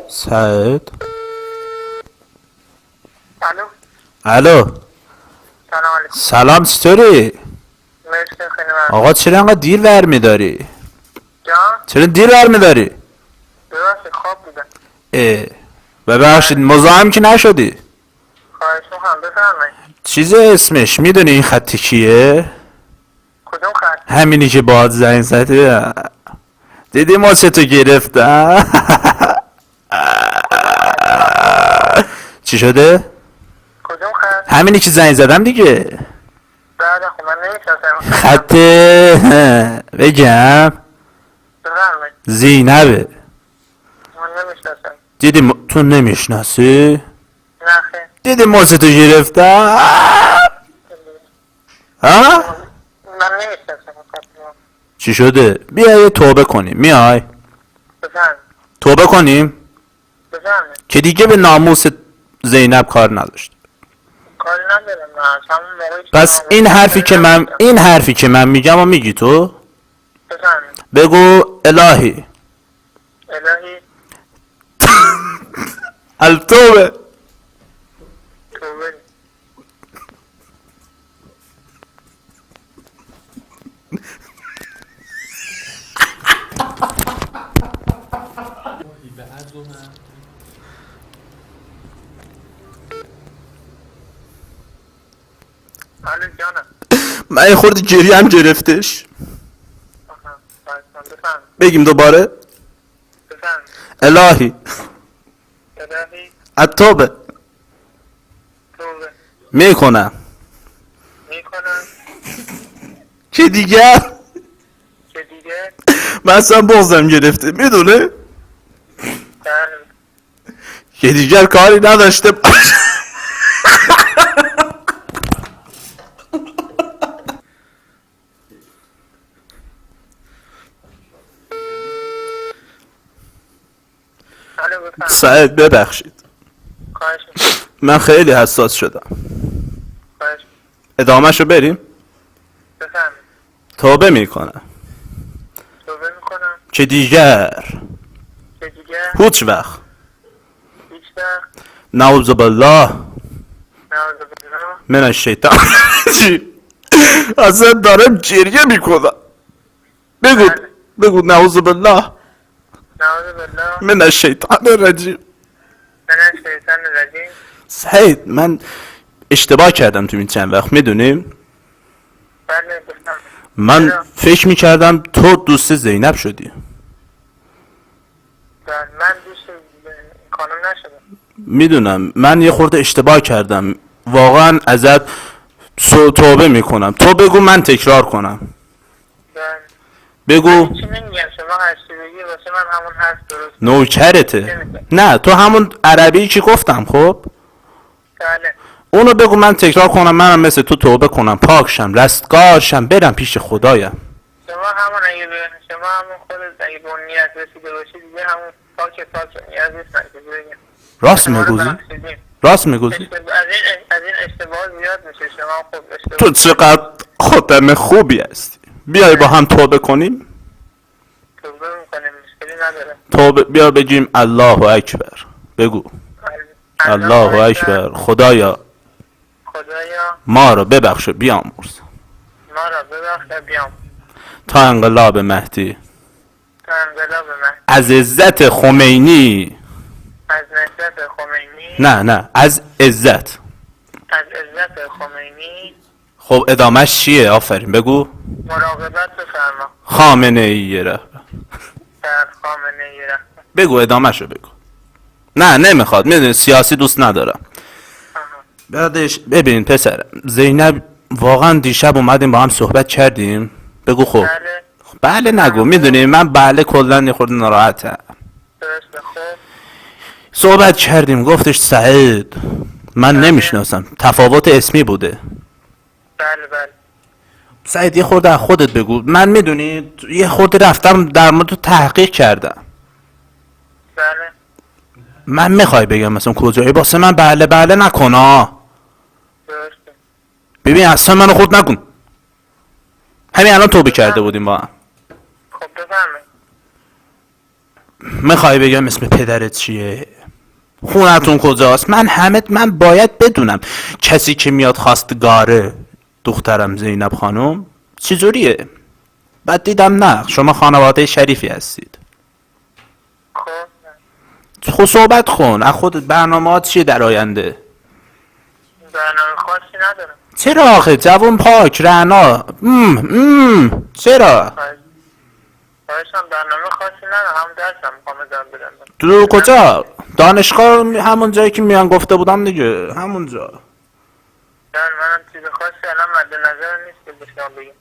سعید. الو. الو. سلام علیکم. سلام، چطوری؟ مرسی، خیلی ممنون. آقا چرا انقدر دیر برمیداری؟ جان؟ چرا دیر برمیداری؟ ببخشید خواب بودم. ببخشید مزاحم که نشدی؟ خواهش میکنم بفرمایید. چیز اسمش میدونی این خط کیه؟ کدوم خط؟ همینی که باهات زنگ زده. دیدی ما چه تو گرفتم؟ چی شده؟ کدوم خط؟ همینی که زنگ زدم دیگه. بعد خب من نمیشناسم. خط بگم بفرمایید. زینبه. من نمیشناسم. دیدی تو نمیشناسی؟ نه خیر. دیدی ما چه تو گرفتم؟ ها؟ من نمیشناسم خط ما. چی شده؟ بیا یه توبه کنیم. میای؟ بفرمایید. توبه کنیم بفرمایید. که دیگه به ناموس زینب کار نداشت. کاری ندارم. نه از همون موقعی که پس شما این حرفی که من میگم و میگی تو. بفرمایید. بگو الهی الهی التوبه. توبه. الو جانم. من یه خورده گریه هم گرفتش. بفرمایید. بگیم دوباره بفرمایید. الهی الهی التوبه. توبه میکنم میکنم که دیگر که دیگه من اصلا بغضم گرفته میدونه بله که دیگر کاری نداشته باشه. الو بفرمایید. سعید ببخشید خواهش میکنم. من خیلی حساس شدم. خواهش میکنم. ادامهشو بریم. بفرمایید. توبه میکنم توبه میکنم که دیگر که دیگه هیچ وقت هیچ وقت نعوذ بالله نعوذ بالله من الشیطان اصلا دارم گریه میکنم. بگو بله. بگو نعوذ بالله نعوذ بالله من الشیطان الرجیم. من الشیطان الرجیم. سعید من اشتباه کردم تو این چند وقت میدونیم. بله بفرمایید. من چرا؟ فکر میکردم تو دوست زینب شدی. بله، من دوست خانم نشدم. میدونم من یه خورده اشتباه کردم واقعا ازت توبه میکنم. تو بگو من تکرار کنم. بله. بگو. چی نمیگم شما هرچی بگی واسه من همون حرف درست. نوکرته. نه تو همون عربی که گفتم خب بله. اونو بگو من تکرار کنم. منم مثل تو توبه کنم پاکشم رستگارشم برم پیش خدایم. شما همون اگه شما همون خودت اگه به اون نیت رسیده باشی دیگه همون پاک نیاز نیست من که بگم. راست شما رو میگوزی؟ بخشیدیم. راست میگوزی؟ از این اشتباه زیاد میشه. شما خوب اشتباه تو چقدر خاتم خوبی هستی. بیای با هم توبه کنیم. توبه میکنیم مشکلی نداره. توبه بیا بگیم الله اکبر. بگو الله اکبر. خدایا خدایا ما را ببخش و بیامرز ما را ببخش بیام تا انقلاب مهدی تا انقلاب من از عزت خمینی. از نهضت خمینی. نه از عزت. از عزت خمینی. خب ادامهش چیه؟ آفرین بگو. مراقبت بفرما خامنه ای رهبر. در خامنه ای رهبر. بگو ادامهشو بگو. نه نمیخواد میدونی سیاسی دوست ندارم. بعدش ببین پسرم زینب واقعا دیشب اومدیم با هم صحبت کردیم. بگو خب بله. بله نگو. میدونی من بله کلا یه خورده ناراحتم. درسته خوب. صحبت کردیم گفتش سعید من نمیشناسم تفاوت اسمی بوده. بله بله. سعید یه خورده از خودت بگو. من میدونی یه خورده رفتم در مورد تو تحقیق کردم. بله. من میخوای بگم مثلا کجایی واسه من بله نکنا. درسته. ببین اصلا منو خود نکن. همین الان توبه کرده بودیم با هم. خب بفرمایید. میخوای بگم اسم پدرت چیه؟ خونتون کجاست؟ من باید بدونم کسی که میاد خواستگاره دخترم زینب خانم چجوریه؟ بعد دیدم نه شما خانواده شریفی هستید. خب خود صحبت کن از خودت، برنامه‌ات چیه در آینده؟ برنامه خاصی ندارم. چرا آخه جوون پاک رعنا چرا؟ خواهشم برنامه خاصی ندارم، هم درسم میخوام ادامه بدم. تو کجا؟ دانشگاه همون جایی که میان گفته بودم دیگه، همونجا. منم چیز خاصی الان مد نظر نیست که بشنم بگیم.